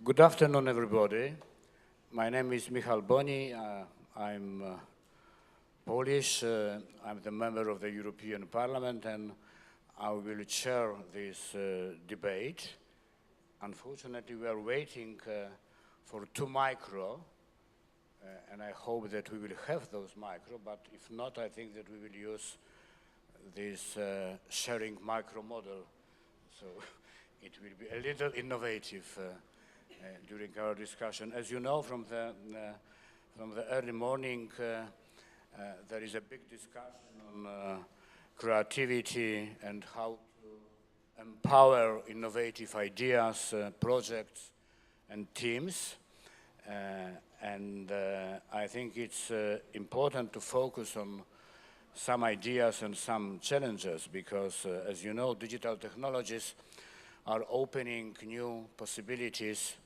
Good afternoon, everybody. My name is Michał Boni. I'm Polish. I'm the member of the European Parliament, and I will chair this debate. Unfortunately, we are waiting for 2 micro, and I hope that we will have those micro, but if not, I think that we will use this sharing micro model. So it will be a little innovative during our discussion. As you know, from the early morning, there is a big discussion on creativity and how to empower innovative ideas, projects, and teams. I think it's important to focus on some ideas and some challenges because, as you know, digital technologies are opening new possibilities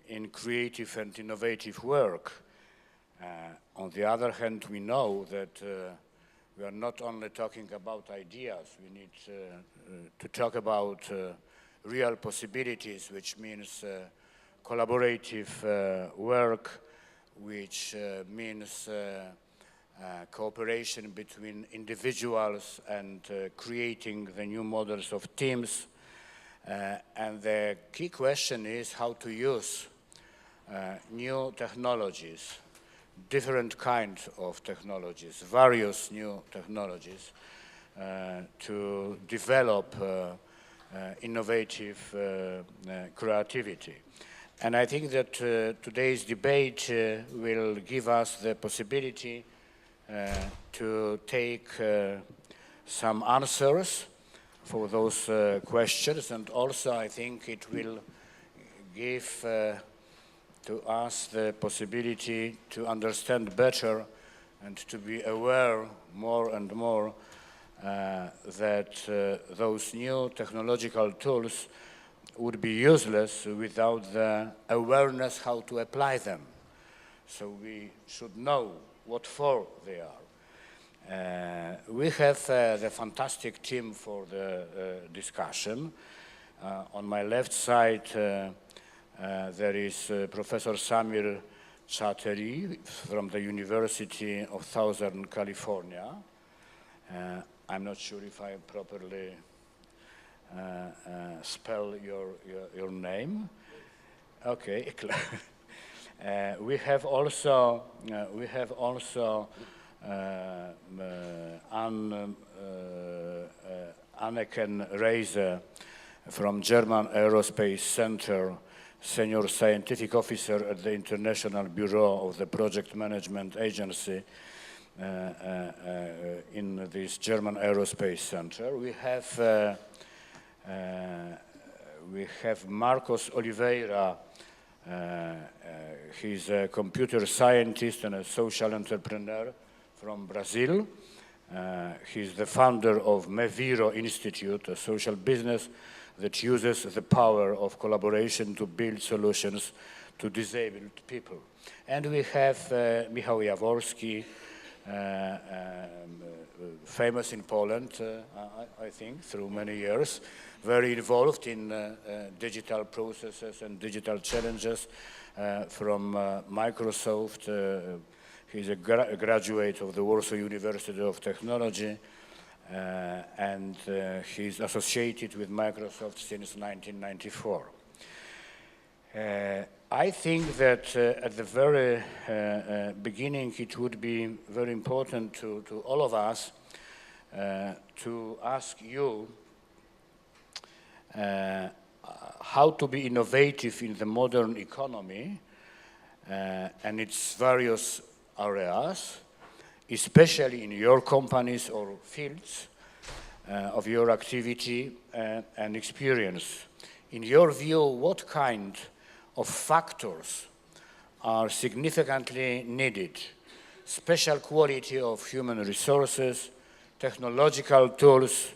in creative and innovative work. On the other hand, we know that we are not only talking about ideas, we need to talk about real possibilities, which means collaborative work, which means cooperation between individuals and creating the new models of teams. And the key question is how to use new technologies, different kinds of technologies, various new technologies to develop innovative creativity. And I think that today's debate will give us the possibility to take some answers for those questions, and also I think it will give to us the possibility to understand better and to be aware more and more that those new technological tools would be useless without the awareness how to apply them. So we should know what for they are. We have the fantastic team for the discussion. On my left side, there is Professor Samir Chatterjee from the University of Southern California. I'm not sure if I properly spell your name. Okay. We have also Anneken Reise from German Aerospace Center, Senior Scientific Officer at the International Bureau of the Project Management Agency in this German Aerospace Center. We have Marcos Oliviera. He's a computer scientist and a social entrepreneur from Brazil. He's the founder of Meviro Institute, a social business that uses the power of collaboration to build solutions to disabled people. And we have Michał Jaworski, famous in Poland, I think, through many years, very involved in digital processes and digital challenges from Microsoft. He's a graduate of the Warsaw University of Technology, and he's associated with Microsoft since 1994. I think that at the very beginning it would be very important to all of us to ask you how to be innovative in the modern economy and its various areas, especially in your companies or fields of your activity and experience. In your view, what kind of factors are significantly needed? Special quality of human resources, technological tools,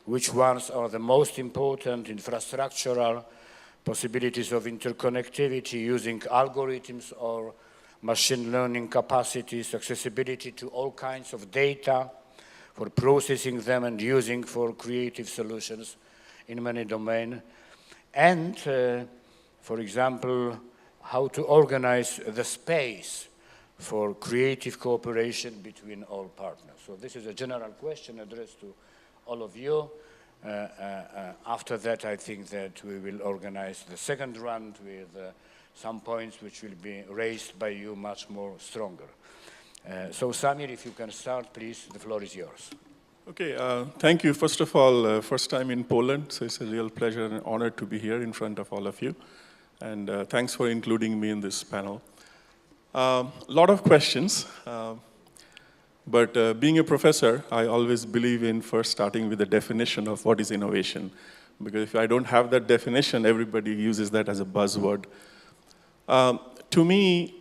which ones are the most important, infrastructural possibilities of interconnectivity using algorithms or machine learning capacities, accessibility to all kinds of data for processing them and using for creative solutions in many domains, and For example, how to organize the space for creative cooperation between all partners. So this is a general question addressed to all of you. After that, I think that we will organize the second round with some points which will be raised by you much more stronger. So Samir, if you can start, please, the floor is yours. Okay, thank you. First of all, first time in Poland, so it's a real pleasure and honor to be here in front of all of you. And thanks for including me in this panel. A lot of questions, but being a professor, I always believe in first starting with the definition of what is innovation. Because if I don't have that definition, everybody uses that as a buzzword. To me,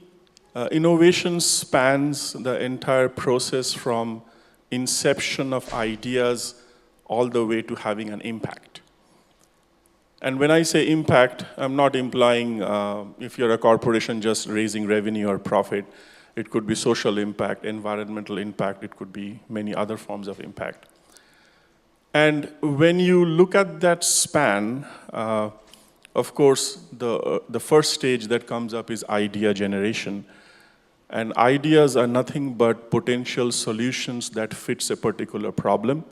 innovation spans the entire process from inception of ideas all the way to having an impact. And when I say impact, I'm not implying if you're a corporation just raising revenue or profit. It could be social impact, environmental impact, it could be many other forms of impact. And when you look at that span, of course, the first stage that comes up is idea generation. And ideas are nothing but potential solutions that fits a particular problem.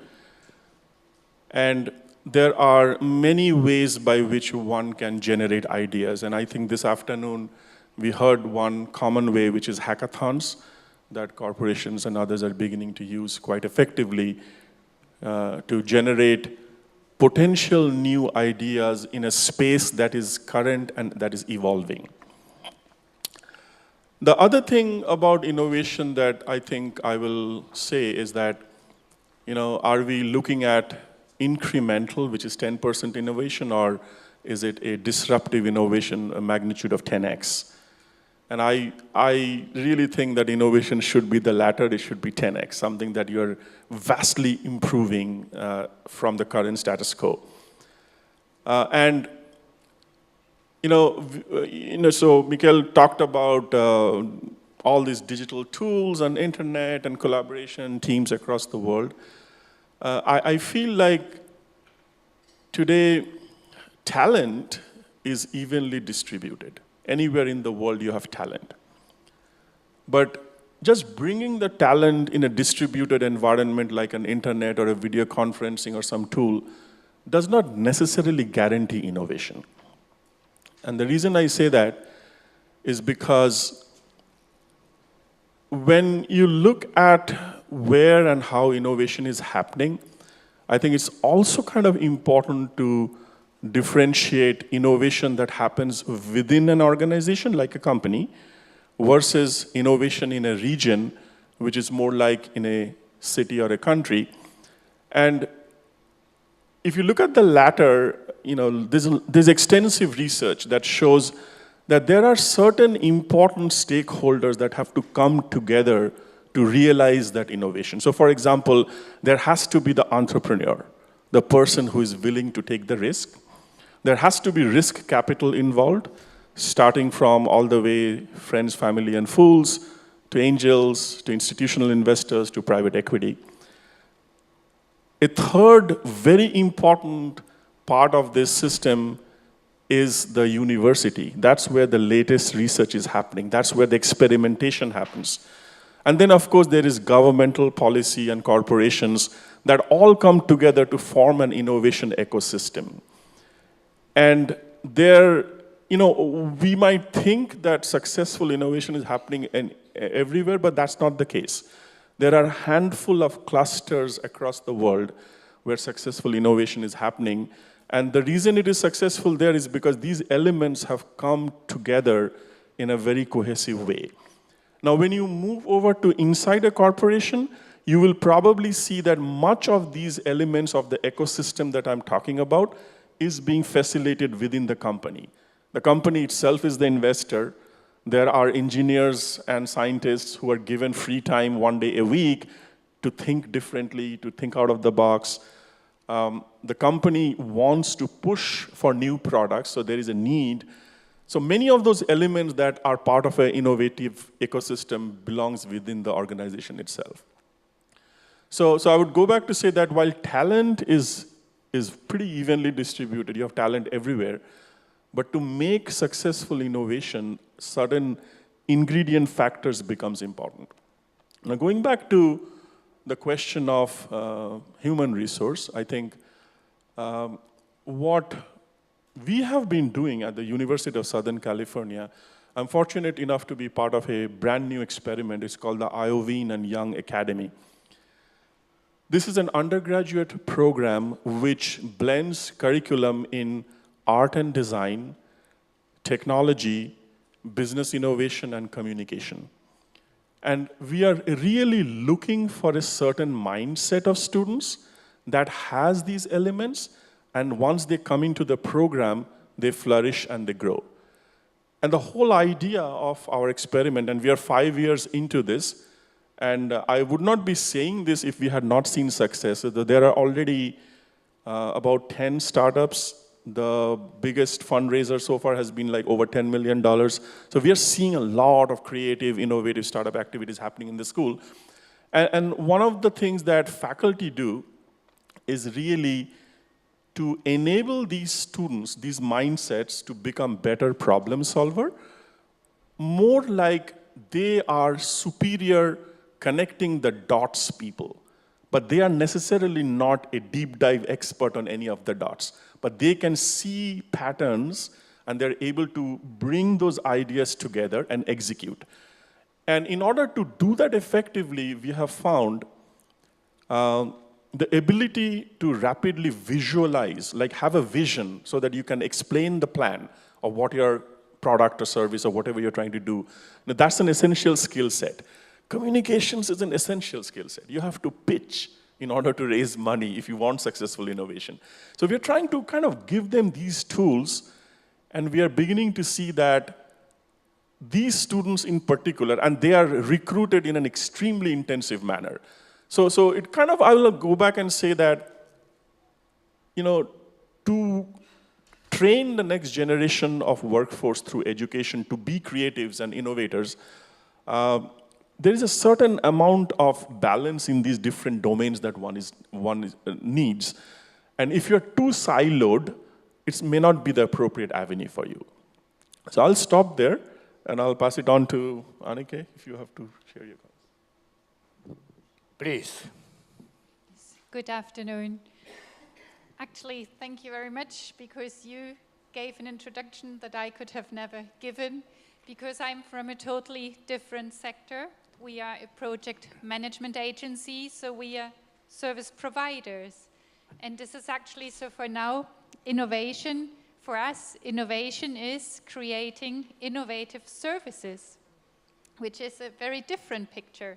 And there are many ways by which one can generate ideas. And I think this afternoon, we heard one common way, which is hackathons, that corporations and others are beginning to use quite effectively to generate potential new ideas in a space that is current and that is evolving. The other thing about innovation that I think I will say is that, are we looking at incremental, which is 10% innovation, or is it a disruptive innovation, a magnitude of 10x? And I really think that innovation should be the latter, it should be 10x, something that you're vastly improving from the current status quo. So Michael talked about all these digital tools and internet and collaboration teams across the world. I feel like today talent is evenly distributed. Anywhere in the world you have talent. But just bringing the talent in a distributed environment like an internet or a video conferencing or some tool does not necessarily guarantee innovation. And the reason I say that is because when you look at where and how innovation is happening, I think it's also kind of important to differentiate innovation that happens within an organization, like a company, versus innovation in a region, which is more like in a city or a country. And if you look at the latter, there's extensive research that shows that there are certain important stakeholders that have to come together to realize that innovation. So for example, there has to be the entrepreneur, the person who is willing to take the risk. There has to be risk capital involved, starting from all the way friends, family, and fools, to angels, to institutional investors, to private equity. A third very important part of this system is the university. That's where the latest research is happening. That's where the experimentation happens. And then, of course, there is governmental policy and corporations that all come together to form an innovation ecosystem. And there, we might think that successful innovation is happening everywhere, but that's not the case. There are a handful of clusters across the world where successful innovation is happening. And the reason it is successful there is because these elements have come together in a very cohesive way. Now, when you move over to inside a corporation, you will probably see that much of these elements of the ecosystem that I'm talking about is being facilitated within the company. The company itself is the investor. There are engineers and scientists who are given free time 1 day a week to think differently, to think out of the box. The company wants to push for new products, so there is a need. So many of those elements that are part of an innovative ecosystem belongs within the organization itself. So I would go back to say that while talent is pretty evenly distributed, you have talent everywhere, But to make successful innovation, certain ingredient factors becomes important. Now, going back to the question of human resource, I think what we have been doing at the University of Southern California, I'm fortunate enough to be part of a brand new experiment. It's called the Iovine and Young Academy. This is an undergraduate program which blends curriculum in art and design, technology, business innovation, and communication. And we are really looking for a certain mindset of students that has these elements, and once they come into the program, they flourish and they grow. And the whole idea of our experiment, and we are 5 years into this, and I would not be saying this if we had not seen success. There are already about 10 startups. The biggest fundraiser so far has been like over $10 million. So we are seeing a lot of creative, innovative startup activities happening in the school. And one of the things that faculty do is really to enable these students, these mindsets, to become better problem solver, more like they are superior connecting the dots people. But they are necessarily not a deep dive expert on any of the dots. But they can see patterns, and they're able to bring those ideas together and execute. And in order to do that effectively, we have found the ability to rapidly visualize, like have a vision so that you can explain the plan of what your product or service or whatever you're trying to do. Now, that's an essential skill set. Communications is an essential skill set. You have to pitch in order to raise money if you want successful innovation. So we're trying to kind of give them these tools, and we are beginning to see that these students in particular, and they are recruited in an extremely intensive manner. So it kind of, I will go back and say that, to train the next generation of workforce through education to be creatives and innovators, there is a certain amount of balance in these different domains that one needs. And if you're too siloed, it may not be the appropriate avenue for you. So I'll stop there, and I'll pass it on to Anneke, if you have to share your comments. Please. Good afternoon. Actually, thank you very much, because you gave an introduction that I could have never given, because I'm from a totally different sector. We are a project management agency, so we are service providers. And this is actually, so for now, innovation. For us, innovation is creating innovative services, which is a very different picture.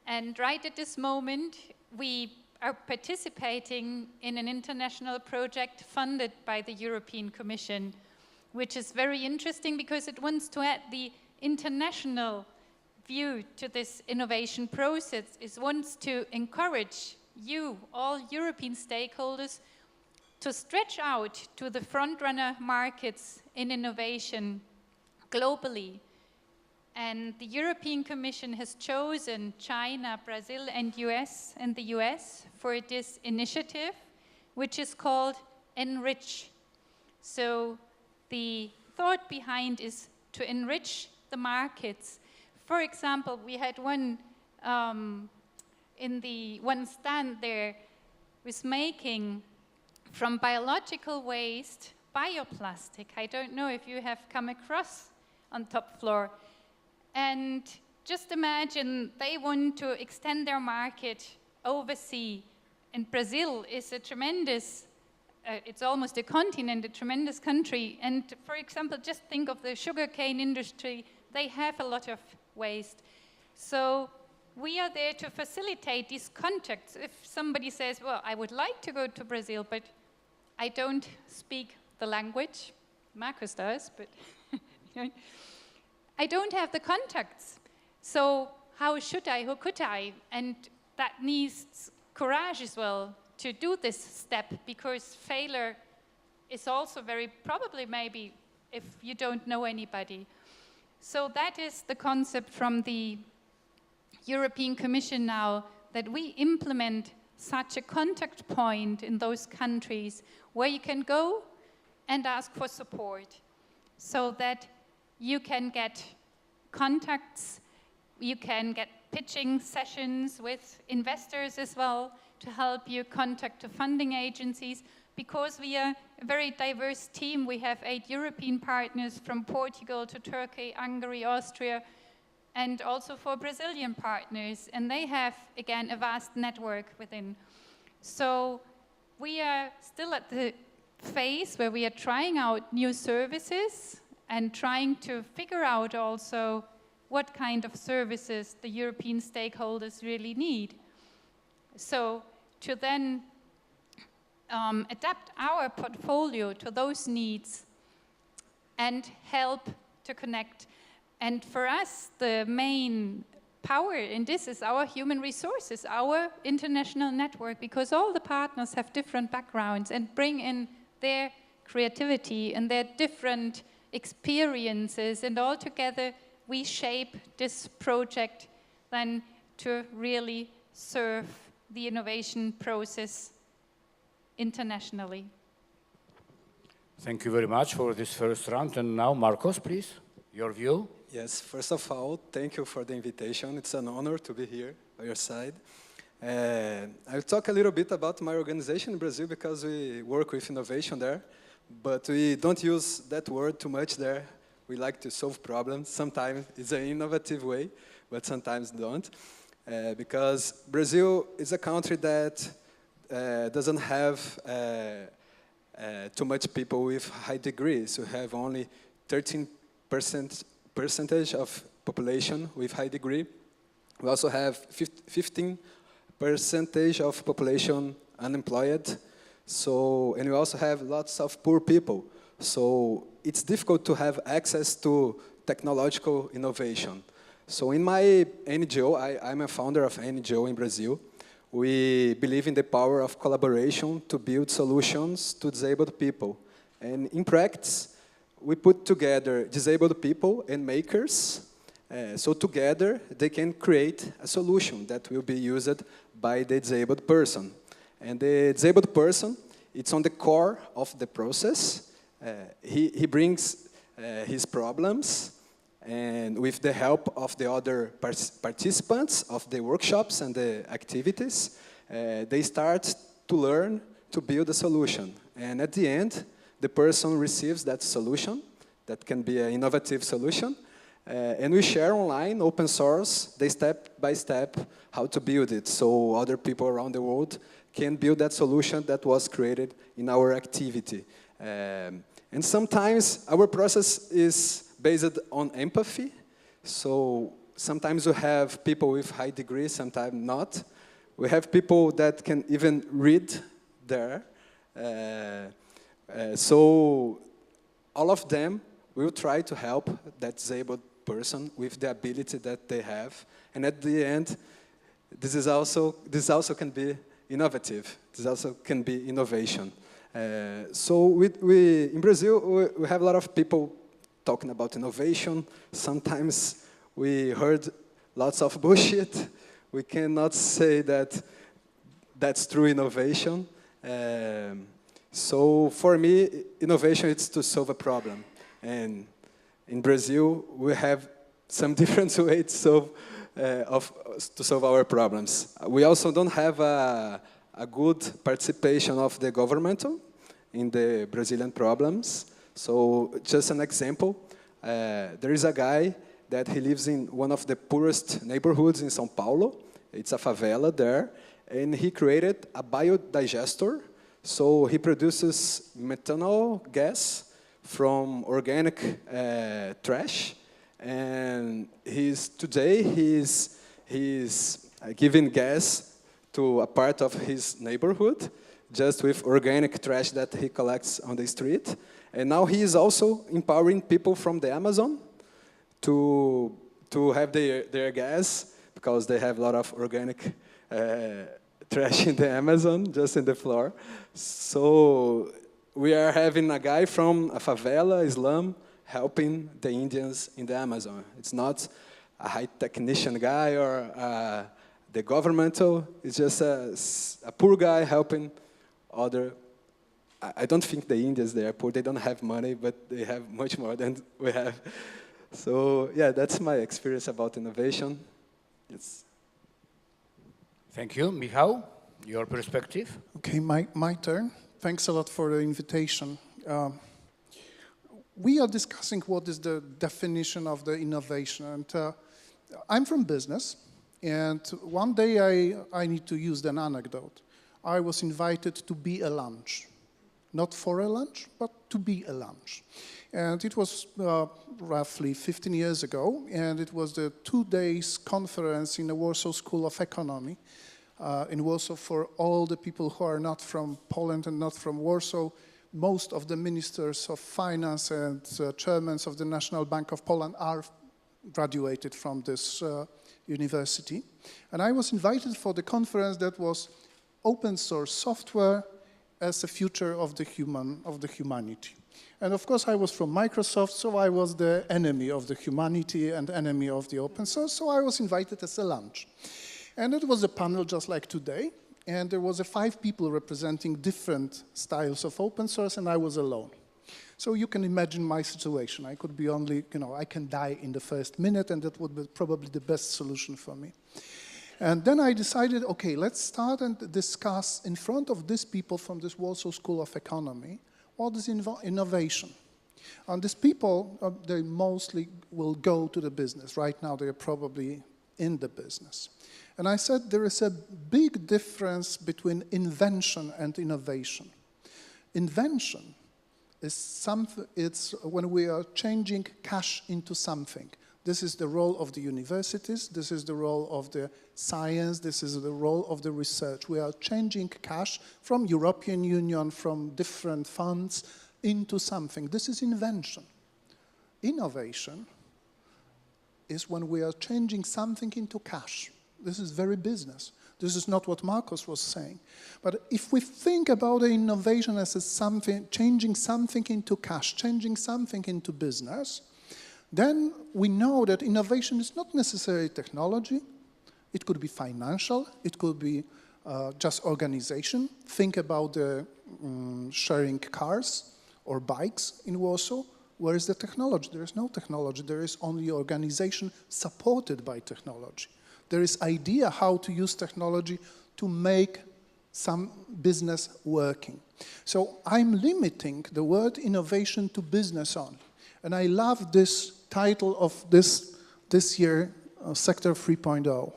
And right at this moment, we are participating in an international project funded by the European Commission, which is very interesting because it wants to add the international view to this innovation process. It wants to encourage you, all European stakeholders, to stretch out to the front-runner markets in innovation globally. And the European Commission has chosen China, Brazil, and the US for this initiative, which is called Enrich. So the thought behind is to enrich the markets. For example, we had one one stand there was making from biological waste bioplastic. I don't know if you have come across on top floor. And just imagine they want to extend their market overseas. And Brazil is a tremendous, it's almost a continent, a tremendous country. And for example, just think of the sugarcane industry. They have a lot of waste. So we are there to facilitate these contacts. If somebody says, well, I would like to go to Brazil, but I don't speak the language. Marcos does, but I don't have the contacts. So how should I, who could I? And that needs courage as well to do this step, because failure is also very probably maybe if you don't know anybody. So that is the concept from the European Commission now, that we implement such a contact point in those countries where you can go and ask for support so that you can get contacts, you can get pitching sessions with investors as well to help you contact the funding agencies, because we are a very diverse team. We have 8 European partners from Portugal to Turkey, Hungary, Austria, and also for Brazilian partners. And they have, again, a vast network within. So we are still at the phase where we are trying out new services and trying to figure out also what kind of services the European stakeholders really need. So to then adapt our portfolio to those needs and help to connect. And for us, the main power in this is our human resources, our international network, because all the partners have different backgrounds and bring in their creativity and their different experiences, and all together we shape this project then to really serve the innovation process internationally. Thank you very much for this first round. And now, Marcos, please, your view. Yes, first of all, thank you for the invitation. It's an honor to be here by your side. I'll talk a little bit about my organization in Brazil because we work with innovation there, but we don't use that word too much there. We like to solve problems. Sometimes it's an innovative way, but sometimes don't. Because Brazil is a country that doesn't have too much people with high degrees. We have only 13% of population with high degree. We also have 15% of population unemployed. So, and we also have lots of poor people. So it's difficult to have access to technological innovation. So in my NGO, I'm a founder of an NGO in Brazil. We believe in the power of collaboration to build solutions to disabled people. And in practice, we put together disabled people and makers. So together, they can create a solution that will be used by the disabled person. And the disabled person, it's on the core of the process. He brings his problems, and with the help of the other participants of the workshops and the activities, they start to learn to build a solution. And at the end, the person receives that solution, that can be an innovative solution, and we share online, open source, the step by step, how to build it, so other people around the world can build that solution that was created in our activity. And sometimes our process is based on empathy. So sometimes we have people with high degrees, sometimes not. We have people that can even read there. So all of them will try to help that disabled person with the ability that they have. And at the end, this also can be innovative. This also can be innovation. So we in Brazil, we have a lot of people talking about innovation. Sometimes we heard lots of bullshit. We cannot say that that's true innovation. So for me, innovation is to solve a problem. And in Brazil, we have some different ways to solve our problems. We also don't have a good participation of the government in the Brazilian problems. So just an example, there is a guy that he lives in one of the poorest neighborhoods in São Paulo. It's a favela there, and he created a biodigester. So he produces methanol gas from organic trash, and today he's giving gas to a part of his neighborhood just with organic trash that he collects on the street. And now he is also empowering people from the Amazon to have their gas, because they have a lot of organic trash in the Amazon, just in the floor. So we are having a guy from a favela, slum, helping the Indians in the Amazon. It's not a high technician guy or the governmental. It's just a poor guy helping other I don't think the Indians, they are poor, they don't have money, but they have much more than we have. So yeah, that's my experience about innovation. It's Thank you. Michał, your perspective? Okay, my turn. Thanks a lot for the invitation. We are discussing what is the definition of the innovation. And I'm from business, and one day I need to use an anecdote. I was invited to be a lunch. Not for a lunch, but to be a lunch. And it was roughly 15 years ago, and it was the 2 days conference in the Warsaw School of Economy in Warsaw for all the people who are not from Poland and not from Warsaw. Most of the ministers of finance and chairmen of the National Bank of Poland are graduated from this university. And I was invited for the conference that was open source software as a future of the humanity. And of course I was from Microsoft, so I was the enemy of the humanity and enemy of the open source, so I was invited as a lunch. And it was a panel just like today, and there was 5 people representing different styles of open source, and I was alone. So you can imagine my situation. I could be only, I can die in the first minute, and that would be probably the best solution for me. And then I decided, okay, let's start and discuss in front of these people from this Warsaw School of Economy, what is innovation? And these people, they mostly will go to the business. Right now, they are probably in the business. And I said there is a big difference between invention and innovation. Invention is something, it's when we are changing cash into something. This is the role of the universities, this is the role of the science, this is the role of the research. We are changing cash from European Union, from different funds, into something. This is invention. Innovation is when we are changing something into cash. This is very business. This is not what Marcos was saying. But if we think about the innovation as something, changing something into cash, changing something into business, then we know that innovation is not necessarily technology. It could be financial. It could be just organization. Think about the sharing cars or bikes in Warsaw. Where is the technology? There is no technology. There is only organization supported by technology. There is idea how to use technology to make some business working. So I'm limiting the word innovation to business only. And I love this title of this year, Sector 3.0,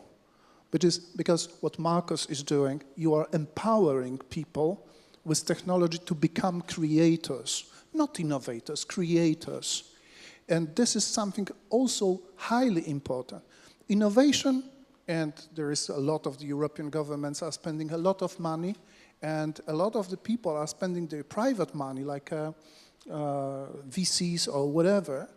because what Marcos is doing, you are empowering people with technology to become creators, not innovators, creators. And this is something also highly important. Innovation, and there is a lot of the European governments are spending a lot of money, and a lot of the people are spending their private money, like VCs or whatever,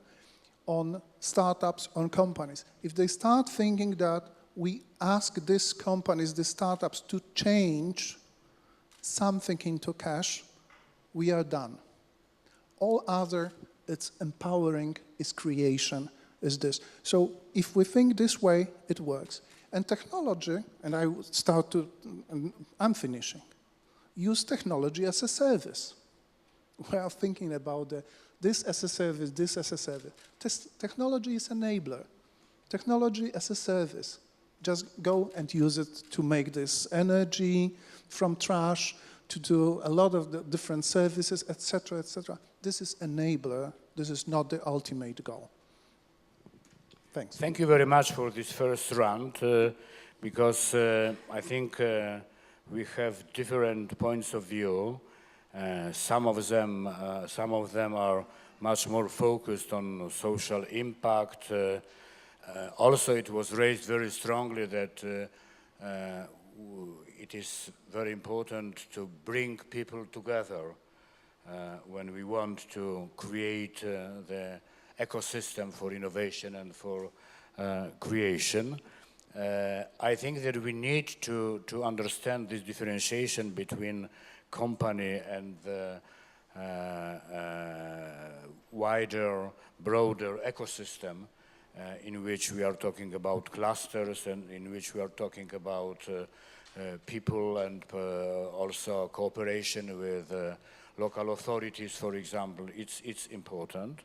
on startups, on companies. If they start thinking that we ask these companies, these startups, to change something into cash, we are done. All other, it's empowering, is creation, is this. So if we think this way, it works. And technology, and I'm finishing, use technology as a service. We are thinking about this as a service, this as a service. Technology is enabler. Technology as a service. Just go and use it to make this energy from trash, to do a lot of the different services, etc., etc. This is enabler. This is not the ultimate goal. Thanks. Thank you very much for this first round, because I think we have different points of view. Some of them are much more focused on social impact. Also, it was raised very strongly that it is very important to bring people together when we want to create the ecosystem for innovation and for creation. I think that we need to understand this differentiation between company and the wider, broader ecosystem in which we are talking about clusters and in which we are talking about people and also cooperation with local authorities, for example, it's important.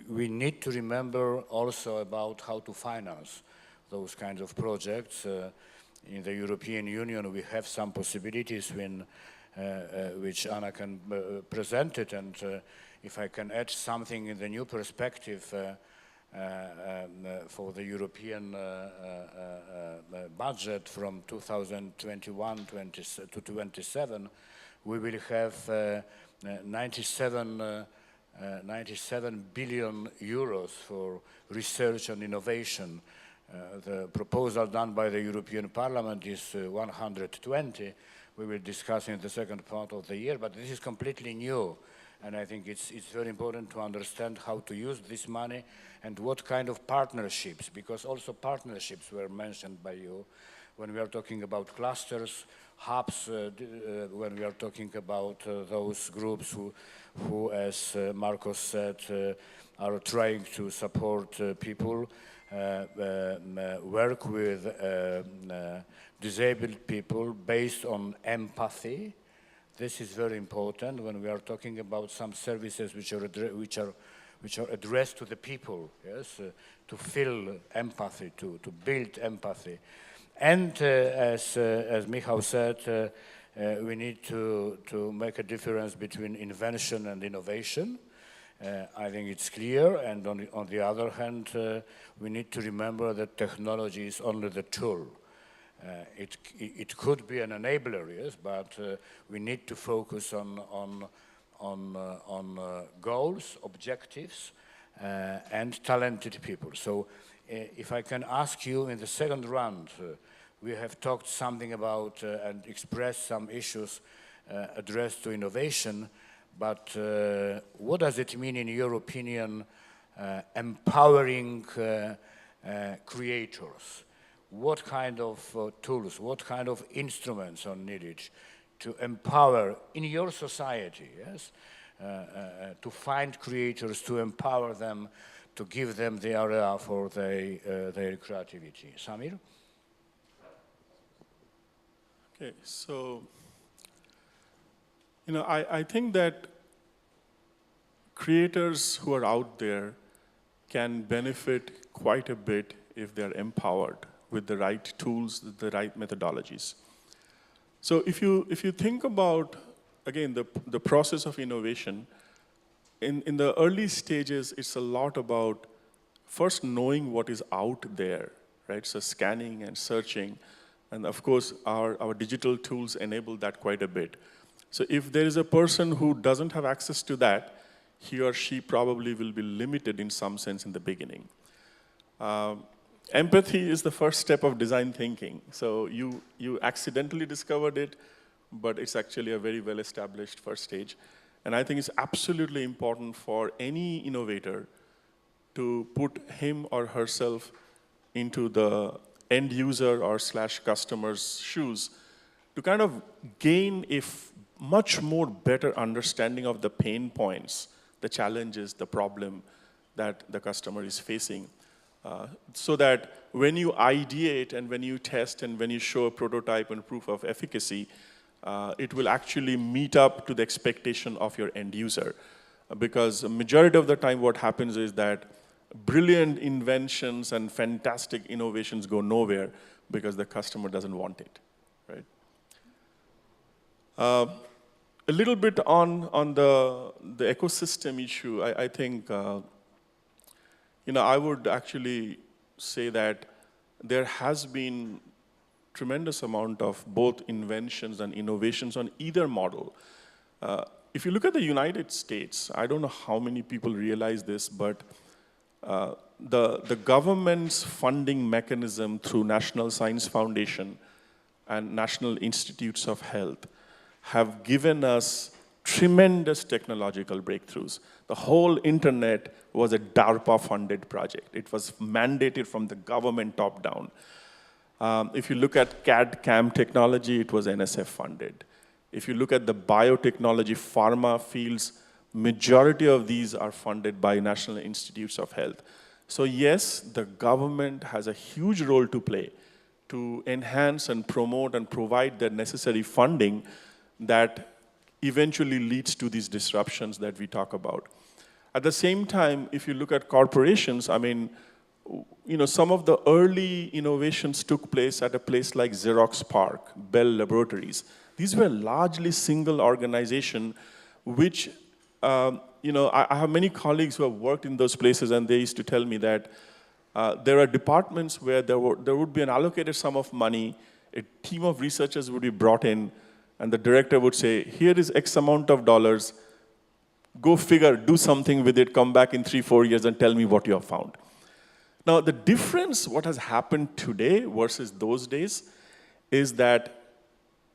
We need to remember also about how to finance those kinds of projects. In the European Union, we have some possibilities which Anneken presented, and if I can add something in the new perspective for the European budget from 2021 to 27, we will have 97 billion euros for research and innovation. The proposal done by the European Parliament is 120. We will discuss in the second part of the year, but this is completely new. And I think it's very important to understand how to use this money and what kind of partnerships, because also partnerships were mentioned by you when we are talking about clusters, hubs, when we are talking about those groups who as Marcos said, are trying to support people, work with disabled people based on empathy. This is very important when we are talking about some services which are addressed to the people, yes, to feel empathy, to build empathy. And as Michał said, we need to make a difference between invention and innovation. I think it's clear, and on the other hand, we need to remember that technology is only the tool. It could be an enabler, yes, but we need to focus on goals, objectives, and talented people. So if I can ask you in the second round, we have talked something about and expressed some issues addressed to innovation, but what does it mean in your opinion, empowering creators? What kind of tools, what kind of instruments are needed to empower in your society, yes? To find creators, to empower them, to give them the area for their creativity. Samir? Okay, so, I think that creators who are out there can benefit quite a bit if they're empowered with the right tools, the right methodologies. So if you think about, again, the process of innovation, in the early stages, it's a lot about first knowing what is out there, right? So scanning and searching, and of course, our digital tools enable that quite a bit. So if there is a person who doesn't have access to that, he or she probably will be limited in some sense in the beginning. Empathy is the first step of design thinking. So you accidentally discovered it, but it's actually a very well-established first stage. And I think it's absolutely important for any innovator to put him or herself into the end user or / customer's shoes to kind of gain a much more better understanding of the pain points, the challenges, the problem that the customer is facing. So that when you ideate and when you test and when you show a prototype and proof of efficacy, it will actually meet up to the expectation of your end user. Because the majority of the time what happens is that brilliant inventions and fantastic innovations go nowhere because the customer doesn't want it, right? A little bit on the ecosystem issue, I think, I would actually say that there has been tremendous amount of both inventions and innovations on either model. If you look at the United States, I don't know how many people realize this, but the government's funding mechanism through National Science Foundation and National Institutes of Health have given us tremendous technological breakthroughs. The whole internet was a DARPA-funded project. It was mandated from the government top down. If you look at CAD/CAM technology, it was NSF-funded. If you look at the biotechnology pharma fields, majority of these are funded by National Institutes of Health. So yes, the government has a huge role to play to enhance and promote and provide the necessary funding that eventually leads to these disruptions that we talk about. At the same time, if you look at corporations, I mean, some of the early innovations took place at a place like Xerox PARC, Bell Laboratories. These were largely single organizations, which, I have many colleagues who have worked in those places, and they used to tell me that there are departments where there would be an allocated sum of money, a team of researchers would be brought in, and the director would say, here is X amount of dollars, go figure, do something with it, come back in 3-4 years and tell me what you have found. Now, the difference, what has happened today versus those days, is that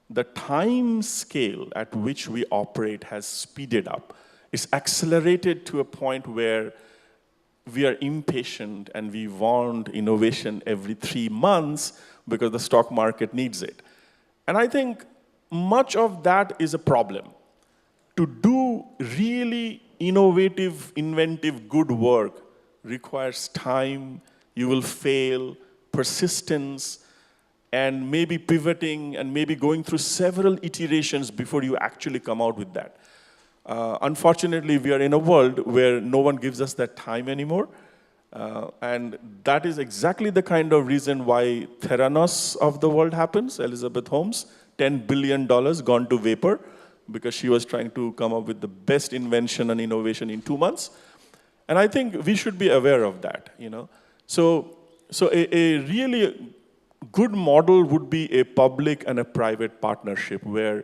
the time scale at which we operate has speeded up. It's accelerated to a point where we are impatient and we want innovation every 3 months because the stock market needs it. And I think much of that is a problem. To do really innovative, inventive, good work requires time, you will fail, persistence, and maybe pivoting and maybe going through several iterations before you actually come out with that. Unfortunately, we are in a world where no one gives us that time anymore. And that is exactly the kind of reason why Theranos of the world happens, Elizabeth Holmes, $10 billion gone to vapor, because she was trying to come up with the best invention and innovation in 2 months. And I think we should be aware of that, So a really good model would be a public and a private partnership where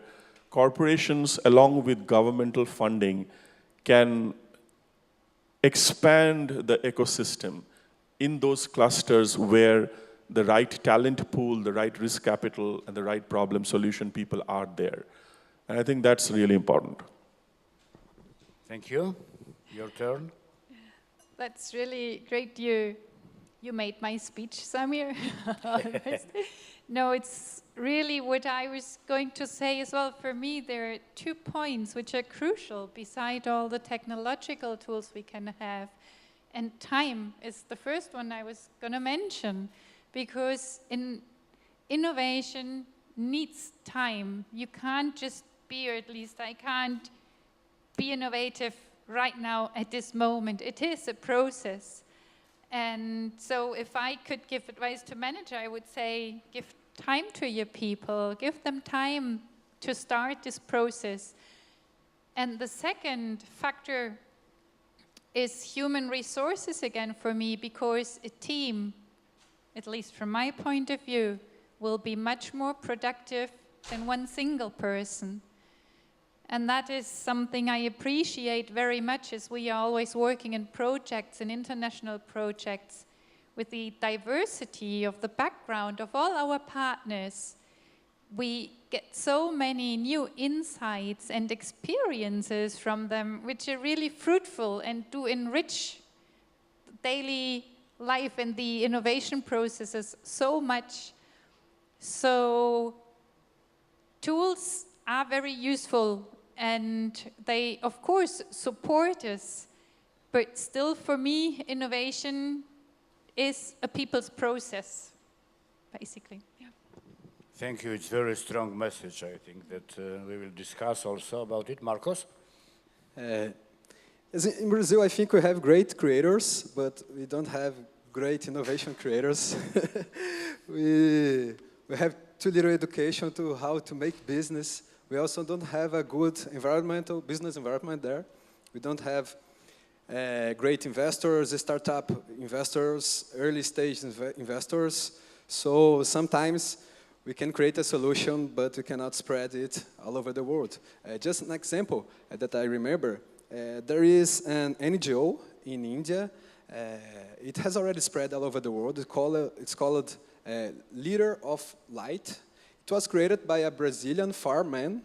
corporations, along with governmental funding, can expand the ecosystem in those clusters where the right talent pool, the right risk capital, and the right problem solution people are there. And I think that's really important. Thank you. Your turn. That's really great. You made my speech, Samir. No, it's really what I was going to say as well. For me, there are 2 points which are crucial beside all the technological tools we can have. And time is the first one I was going to mention, because innovation needs time. You can't just be, or at least I can't be innovative right now at this moment. It is a process. And so if I could give advice to manager, I would say give time to your people, give them time to start this process. And the second factor is human resources again for me, because a team, at least from my point of view, will be much more productive than one single person. And that is something I appreciate very much, as we are always working in projects, in international projects, with the diversity of the background of all our partners. We get so many new insights and experiences from them, which are really fruitful and do enrich daily life and the innovation processes so much. So tools are very useful, and they, of course, support us. But still, for me, innovation is a people's process, basically. Yeah. Thank you. It's a very strong message, I think, that we will discuss also about it. Marcos? As in Brazil, I think we have great creators, but we don't have great innovation creators. we have too little education to how to make business. We also don't have a good business environment there. We don't have great investors, startup investors, early stage investors. So sometimes we can create a solution, but we cannot spread it all over the world. Just an example that I remember, there is an NGO in India. It has already spread all over the world. It's called Leader of Light. It was created by a Brazilian farmer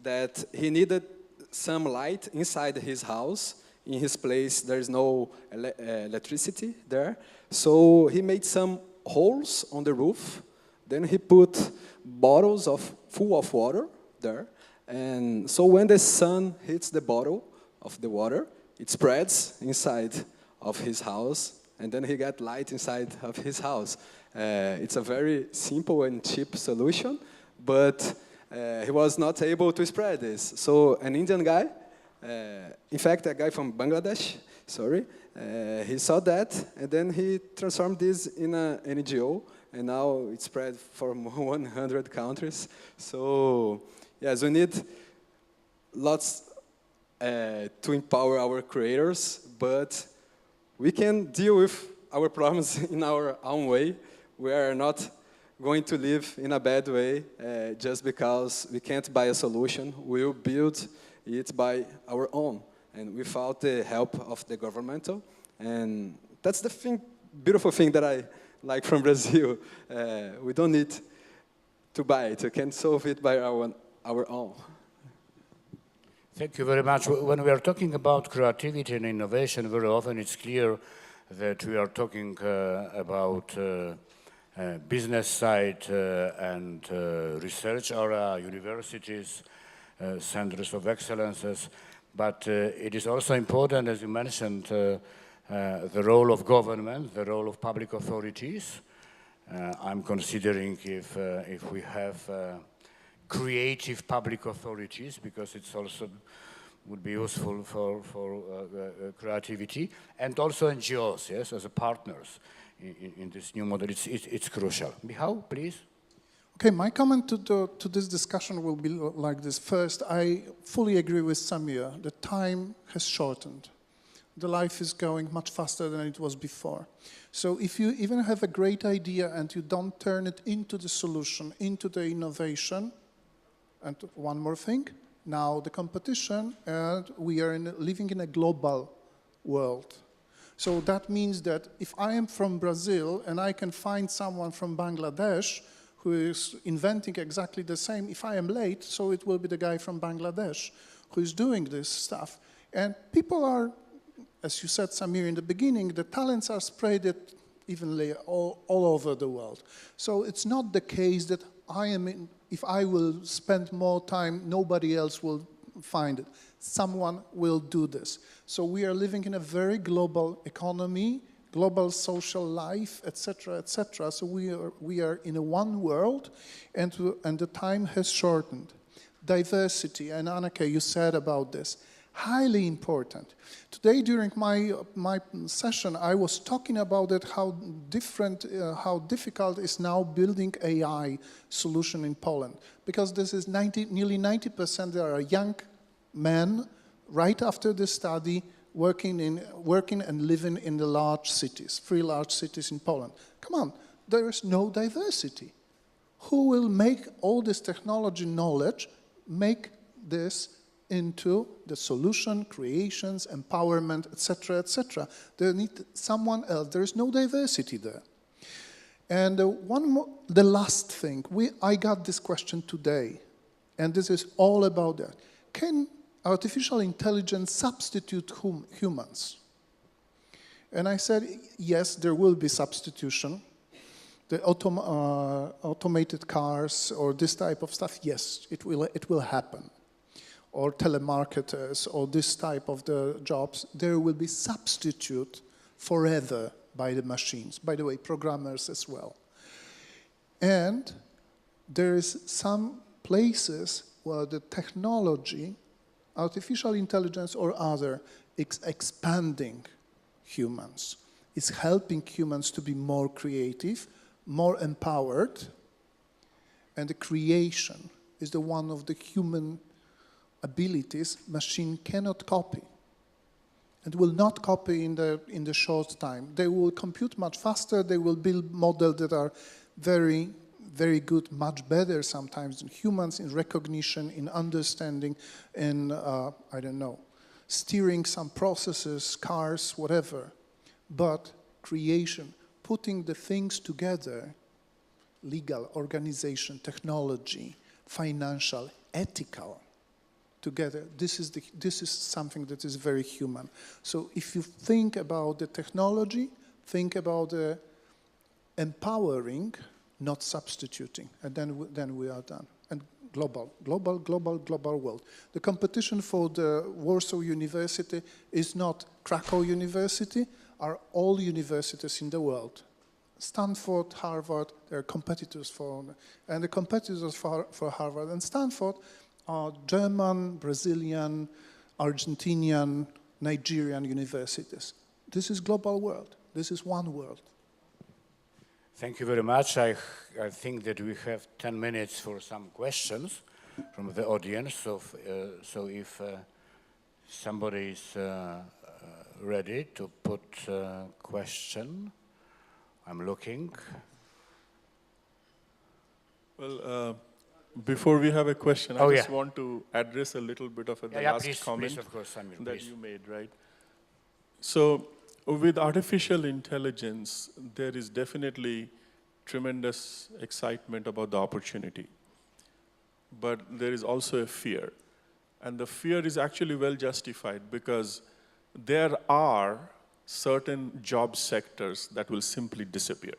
that he needed some light inside his house. In his place, there is no electricity there. So he made some holes on the roof. Then he put bottles full of water there. And so when the sun hits the bottle of the water, it spreads inside of his house. and then he got light inside of his house. It's a very simple and cheap solution, but he was not able to spread this. So an Indian guy, in fact, a guy from Bangladesh, he saw that, and then he transformed this in an NGO, and now it's spread for 100 countries. So, yes, we need lots to empower our creators, but we can deal with our problems in our own way. We are not going to live in a bad way just because we can't buy a solution. We'll build it by our own and without the help of the governmental. And that's the beautiful thing that I like from Brazil. We don't need to buy it. We can solve it by our own. Thank you very much. When we are talking about creativity and innovation, very often it's clear that we are talking about business side and research area, universities, centers of excellences. But it is also important, as you mentioned, the role of government, the role of public authorities. I'm considering if we have creative public authorities, because it's also would be useful for creativity, and also NGOs, yes, as a partners in this new model. It's crucial. Michał, please. Okay, my comment to this discussion will be like this. First, I fully agree with Samir. The time has shortened. The life is going much faster than it was before. So if you even have a great idea and you don't turn it into the solution, into the innovation, and one more thing, now the competition, and we are living in a global world. So that means that if I am from Brazil and I can find someone from Bangladesh who is inventing exactly the same, if I am late, so it will be the guy from Bangladesh who is doing this stuff. And people are, as you said, Samir, in the beginning, the talents are spread evenly all over the world. So it's not the case that if I will spend more time, nobody else will find it. Someone will do this. So we are living in a very global economy, global social life, etc., etc. So we are in a one world, and the time has shortened. Diversity, and Anneke, you said about this, highly important. Today, during my session, I was talking about it, how difficult is now building AI solution in Poland, because this is nearly 90%. There are young men right after the study working and living in the large cities, 3 large cities in Poland. Come on, there is no diversity. Who will make all this technology knowledge, make this into the solution, creations, empowerment, etc., etc. They need someone else. There is no diversity there. And the last thing, I got this question today, and this is all about that. Can artificial intelligence substitute humans? And I said, yes, there will be substitution. The automated cars or this type of stuff, yes, it will happen. Or telemarketers, or this type of the jobs, there will be substitute forever by the machines. By the way, programmers as well. And there is some places where the technology, artificial intelligence or other, is expanding humans. It's helping humans to be more creative, more empowered, and the creation is the one of the human abilities machine cannot copy, and will not copy in the short time. They will compute much faster. They will build models that are very, very good, much better sometimes than humans in recognition, in understanding, in I don't know, steering some processes, cars, whatever. But creation, putting the things together, legal, organization, technology, financial, ethical, together, this is something that is very human. So if you think about the technology, think about the empowering, not substituting, and then we are done. And global world. The competition for the Warsaw University is not Krakow University. are all universities in the world. Stanford, Harvard, they're competitors and the competitors for Harvard and Stanford are German, Brazilian, Argentinian, Nigerian universities. This is global world. This is one world. Thank you very much. I think that we have 10 minutes for some questions from the audience. So if somebody is ready to put a question, I'm looking. Well, before we have a question, I just want to address a little bit of the last comment please, of course, Samir, that you made, right? So with artificial intelligence, there is definitely tremendous excitement about the opportunity. But there is also a fear. And the fear is actually well justified because there are certain job sectors that will simply disappear.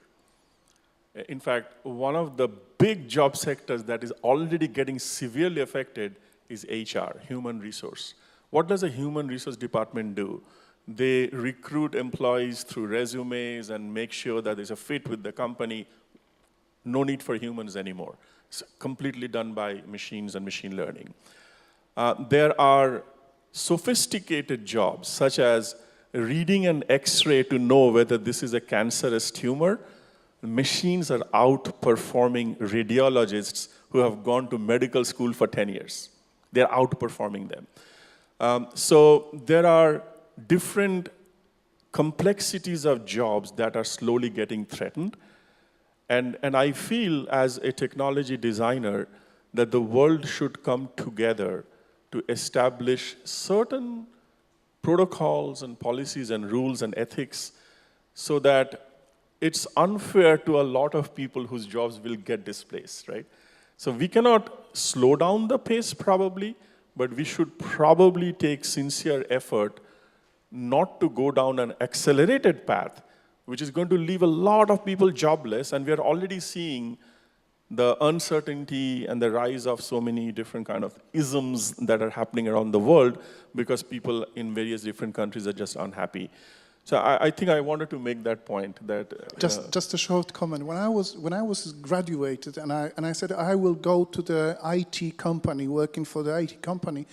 In fact, one of the big job sectors that is already getting severely affected is HR, human resource. What does a human resource department do? They recruit employees through resumes and make sure that there's a fit with the company. No need for humans anymore. It's completely done by machines and machine learning. There are sophisticated jobs, such as reading an X-ray to know whether this is a cancerous tumor. Machines are outperforming radiologists who have gone to medical school for 10 years. They're outperforming them. So there are different complexities of jobs that are slowly getting threatened. And I feel as a technology designer that the world should come together to establish certain protocols and policies and rules and ethics so that it's unfair to a lot of people whose jobs will get displaced, right? So we cannot slow down the pace probably, but we should probably take sincere effort not to go down an accelerated path, which is going to leave a lot of people jobless, and we are already seeing the uncertainty and the rise of so many different kind of isms that are happening around the world because people in various different countries are just unhappy. So I think I wanted to make that point that just a short comment. When I was graduated and I said I will go to the IT company, working for the IT company,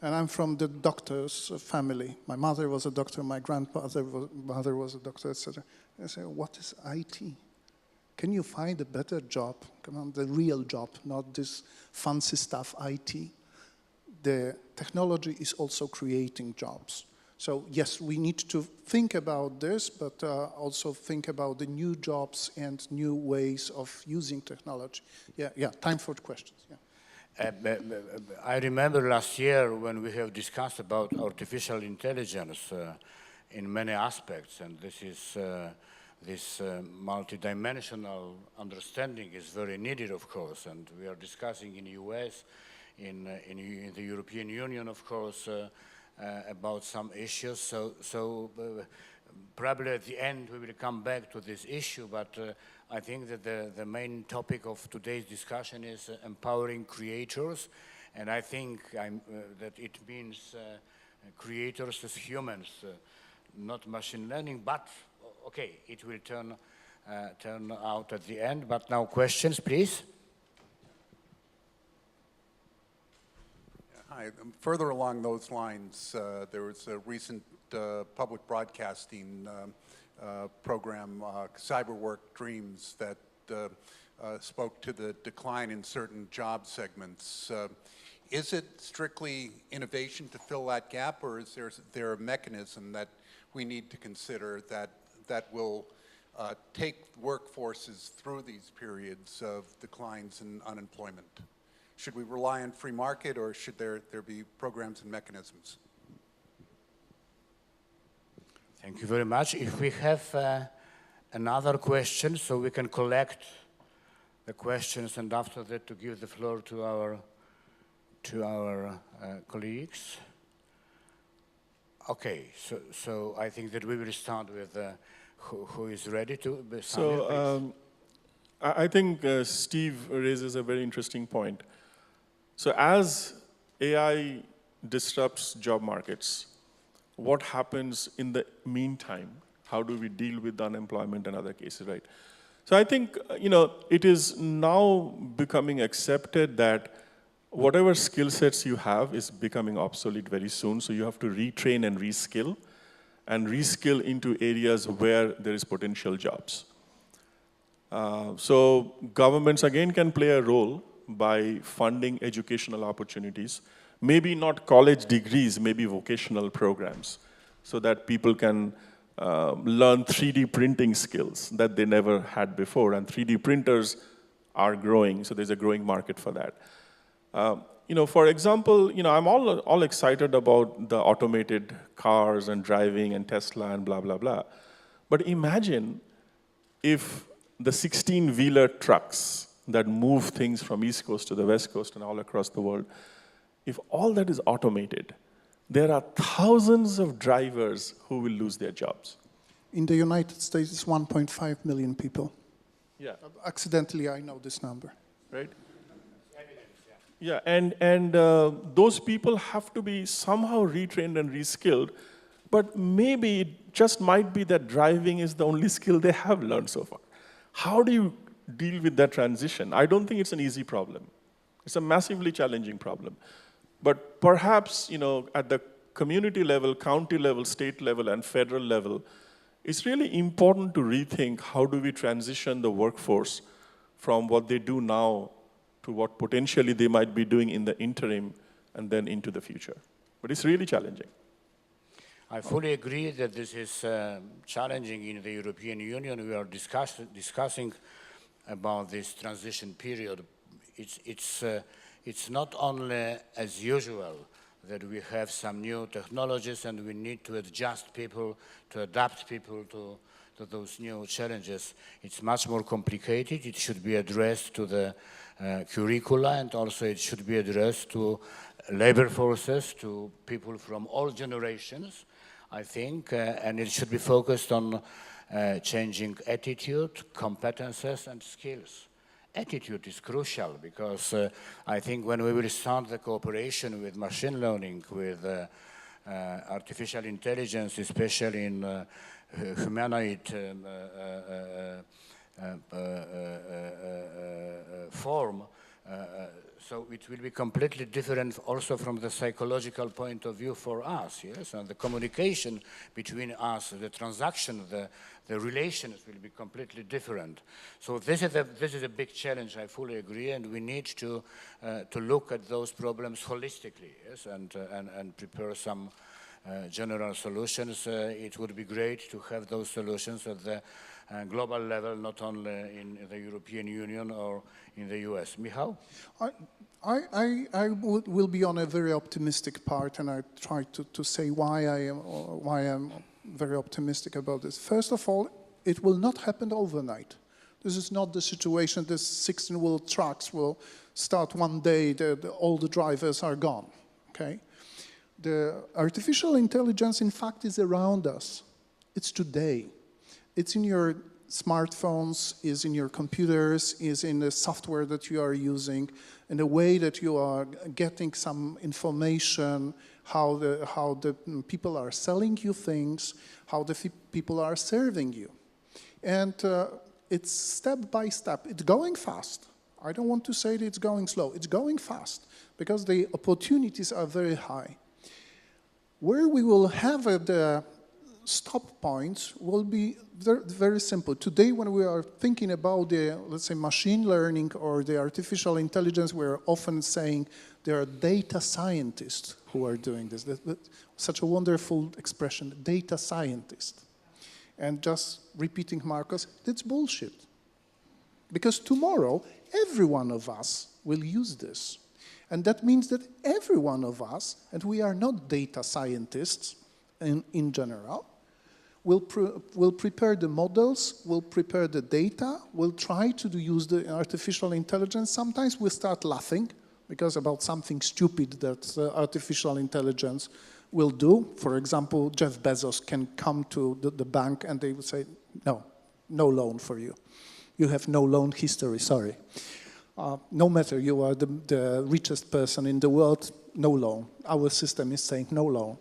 and I'm from the doctor's family. My mother was a doctor, my grandmother was a doctor, etc. I said, what is IT? Can you find a better job? Come on, the real job, not this fancy stuff, IT. The technology is also creating jobs. So yes, we need to think about this, but also think about the new jobs and new ways of using technology. Yeah, time for questions. Yeah. I remember last year when we have discussed about artificial intelligence in many aspects, and this multidimensional understanding is very needed, of course, and we are discussing in the US, in the European Union, of course, about some issues. So probably at the end we will come back to this issue, but I think that the main topic of today's discussion is empowering creators, and I think that it means creators as humans, not machine learning, but okay, it will turn out at the end. But now questions, please. Hi. Further along those lines, there was a recent public broadcasting program, Cyberwork Dreams, that spoke to the decline in certain job segments. Is it strictly innovation to fill that gap, or is there a mechanism that we need to consider that will take workforces through these periods of declines in unemployment? Should we rely on free market, or should there be programs and mechanisms? Thank you very much. If we have another question, so we can collect the questions, and after that to give the floor to our colleagues. Okay, so I think that we will start with who is ready to. So I think Steve raises a very interesting point. So as AI disrupts job markets, what happens in the meantime? How do we deal with unemployment and other cases, right? So I think, it is now becoming accepted that whatever skill sets you have is becoming obsolete very soon, so you have to retrain and reskill into areas where there is potential jobs. So governments again can play a role by funding educational opportunities, maybe not college degrees, maybe vocational programs, so that people can learn 3D printing skills that they never had before, and 3D printers are growing, so there's a growing market for that. For example, I'm all excited about the automated cars and driving and Tesla and blah, blah, blah. But imagine if the 16-wheeler trucks that move things from East Coast to the West Coast and all across the world, if all that is automated, there are thousands of drivers who will lose their jobs. In the United States, it's 1.5 million people. Yeah. Accidentally, I know this number. Right? Yeah, and those people have to be somehow retrained and reskilled, but maybe it just might be that driving is the only skill they have learned so far. How do you deal with that transition? I don't think it's an easy problem. It's a massively challenging problem. But perhaps, at the community level, county level, state level, and federal level, it's really important to rethink how do we transition the workforce from what they do now to what potentially they might be doing in the interim and then into the future. But it's really challenging. I fully agree that this is challenging in the European Union. We are discussing about this transition period. It's not only as usual that we have some new technologies and we need to adjust people, to adapt people to those new challenges. It's much more complicated. It should be addressed to the curricula, and also it should be addressed to labor forces, to people from all generations, I think, and it should be focused on changing attitude, competences, and skills. Attitude is crucial because I think when we will start the cooperation with machine learning, with artificial intelligence, especially in humanoid form, so it will be completely different also from the psychological point of view for us, yes? And the communication between us, the transaction, the relations will be completely different. So this is a big challenge, I fully agree, and we need to look at those problems holistically, yes? And prepare some general solutions. It would be great to have those solutions at the global level, not only in the European Union or in the US. Michał? I will be on a very optimistic part, and I try to say why I'm very optimistic about this. First of all, it will not happen overnight. This is not the situation. This 16-wheel trucks will start one day, all the drivers are gone, okay? The artificial intelligence, in fact, is around us. It's today. It's in your smartphones, is in your computers, is in the software that you are using, in the way that you are getting some information, how the people are selling you things, how the people are serving you. And it's step by step. It's going fast. I don't want to say that it's going slow. It's going fast because the opportunities are very high. Where we will have the stop points will be very, very simple. Today, when we are thinking about the, let's say, machine learning or the artificial intelligence, we're often saying there are data scientists who are doing this. That's such a wonderful expression, data scientist. And just repeating Marcos, that's bullshit. Because tomorrow, every one of us will use this. And that means that every one of us, and we are not data scientists in general, will prepare the models, will prepare the data, will try to use the artificial intelligence. Sometimes we start laughing because about something stupid that artificial intelligence will do. For example, Jeff Bezos can come to the bank and they would say, no loan for you. You have no loan history, sorry. No matter you are the richest person in the world, no loan. Our system is saying no loan.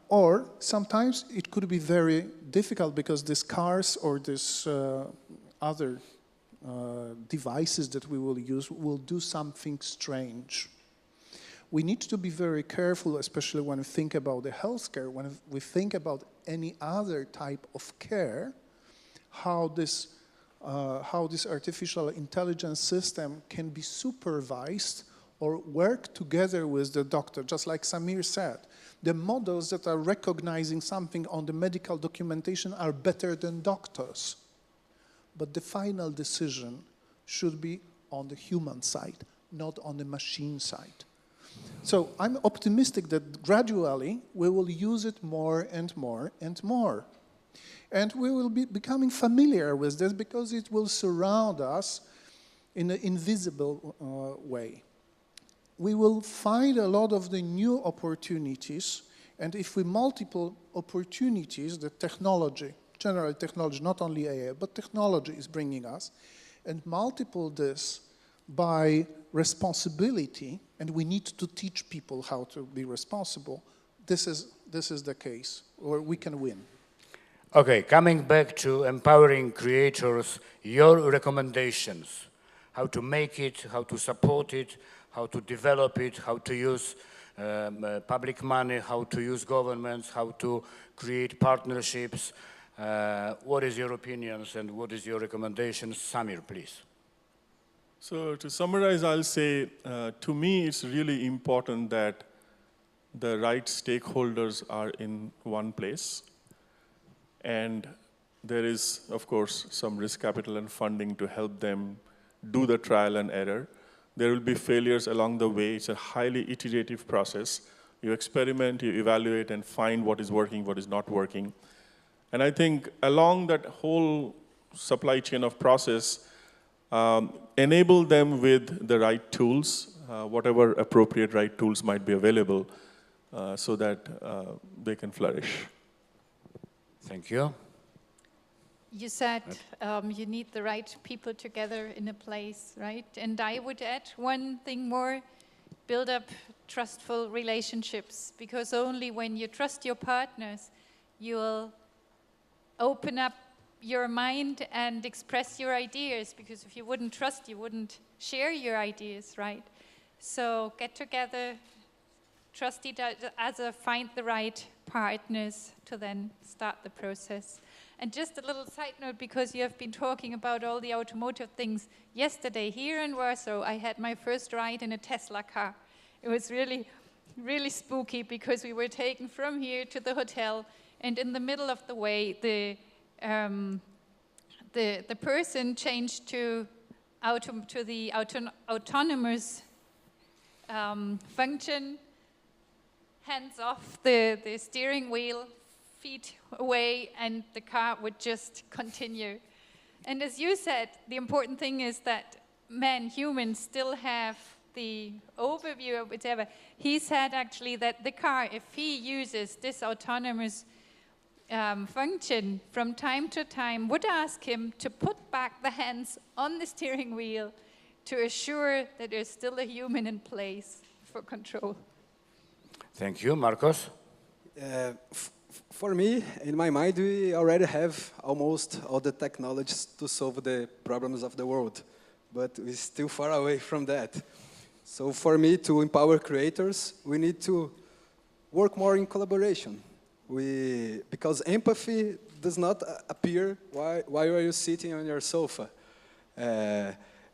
Or sometimes it could be very difficult because these cars or these other devices that we will use will do something strange. We need to be very careful, especially when we think about the healthcare, when we think about any other type of care, how this artificial intelligence system can be supervised or work together with the doctor, just like Samir said. The models that are recognizing something on the medical documentation are better than doctors. But the final decision should be on the human side, not on the machine side. So I'm optimistic that gradually we will use it more and more and more. And we will be becoming familiar with this because it will surround us in an invisible way. We will find a lot of the new opportunities, and if we multiple opportunities, the technology, general technology, not only AI, but technology is bringing us, and multiple this by responsibility, and we need to teach people how to be responsible, this is the case, or we can win. Okay, coming back to empowering creators, your recommendations, how to make it, how to support it, how to develop it, how to use public money, how to use governments, how to create partnerships. What is your opinions and what is your recommendations? Samir, please. So to summarize, I'll say, to me, it's really important that the right stakeholders are in one place. And there is, of course, some risk capital and funding to help them do the trial and error. There will be failures along the way. It's a highly iterative process. You experiment, you evaluate, and find what is working, what is not working. And I think along that whole supply chain of process, enable them with the right tools, whatever appropriate right tools might be available, so that they can flourish. Thank you. You said you need the right people together in a place, right? And I would add one thing more, build up trustful relationships, because only when you trust your partners, you'll open up your mind and express your ideas, because if you wouldn't trust, you wouldn't share your ideas, right? So get together, trust each other, find the right partners to then start the process. And just a little side note, because you have been talking about all the automotive things. Yesterday here in Warsaw, I had my first ride in a Tesla car. It was really, really spooky because we were taken from here to the hotel, and in the middle of the way, the person changed to the autonomous function, hands off the steering wheel, feet away, and the car would just continue. And as you said, the important thing is that humans still have the overview of whatever. He said actually that the car, if he uses this autonomous function from time to time, would ask him to put back the hands on the steering wheel to assure that there's still a human in place for control. Thank you. Marcos? For me, in my mind, we already have almost all the technologies to solve the problems of the world, but we're still far away from that. So for me, to empower creators, we need to work more in collaboration. Because empathy does not appear while you are sitting on your sofa.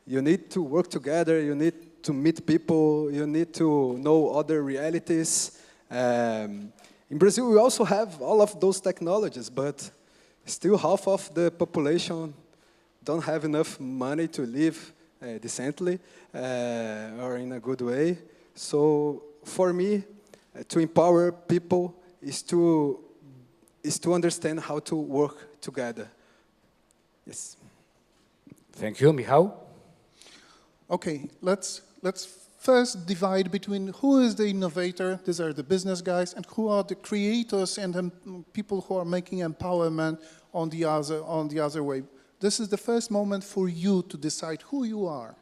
You need to work together, you need to meet people, you need to know other realities. In Brazil, we also have all of those technologies, but still half of the population don't have enough money to live decently or in a good way. So for me, to empower people is to understand how to work together. Yes. Thank you. Michał? Okay, let's first divide between who is the innovator, these are the business guys, and who are the creators and people who are making empowerment on the other way. This is the first moment for you to decide who you are.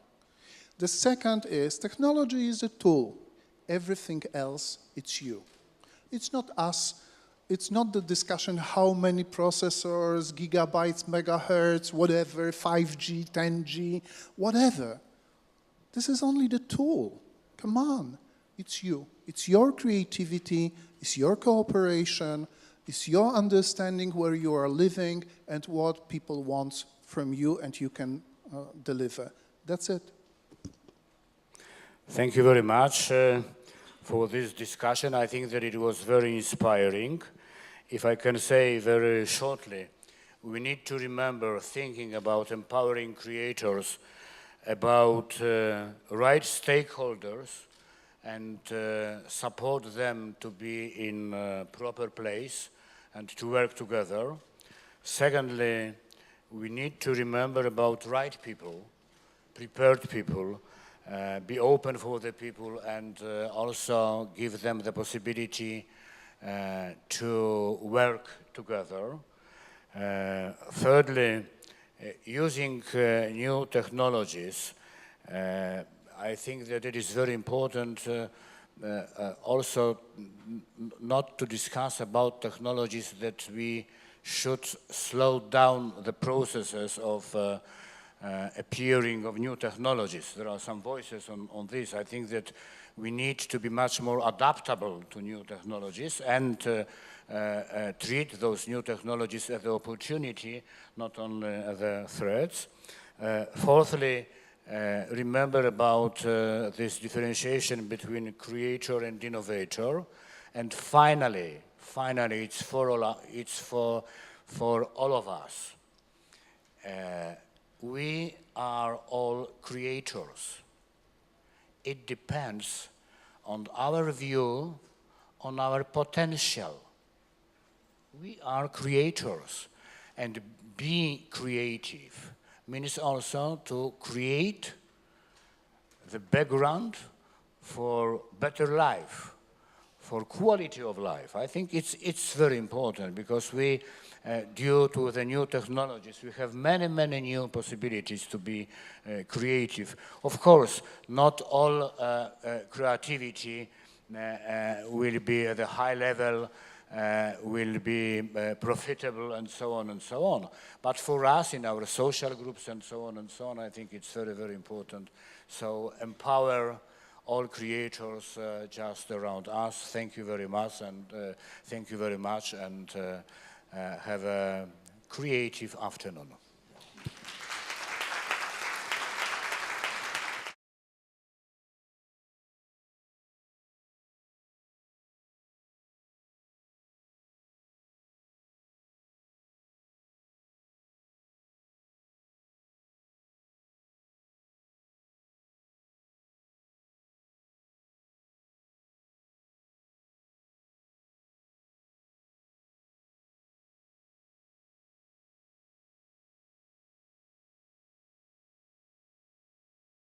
The second is technology is a tool. Everything else, it's you. It's not us It's not the discussion how many processors, gigabytes, megahertz, whatever, 5G, 10G, whatever. This is only the tool. Come on, it's you. It's your creativity, it's your cooperation, it's your understanding where you are living and what people want from you and you can deliver. That's it. Thank you very much for this discussion. I think that it was very inspiring. If I can say very shortly, we need to remember thinking about empowering creators, about right stakeholders, and support them to be in a proper place and to work together. Secondly, we need to remember about right people, prepared people, be open for the people, and also give them the possibility to work together. Thirdly, using new technologies, I think that it is very important also not to discuss about technologies that we should slow down the processes of appearing of new technologies. There are some voices on this. I think that we need to be much more adaptable to new technologies and treat those new technologies as an opportunity, not only as a threat. Fourthly, remember about this differentiation between creator and innovator. And finally, it's for all of us. We are all creators. It depends on our view, on our potential. We are creators, and be creative means also to create the background for better life, for quality of life. I think it's very important because we, due to the new technologies, we have many new possibilities to be creative. Of course, not all creativity will be at a high level, will be profitable and so on and so on. But for us in our social groups and so on, I think it's very important. So empower all creators just around us. Thank you very much, and have a creative afternoon.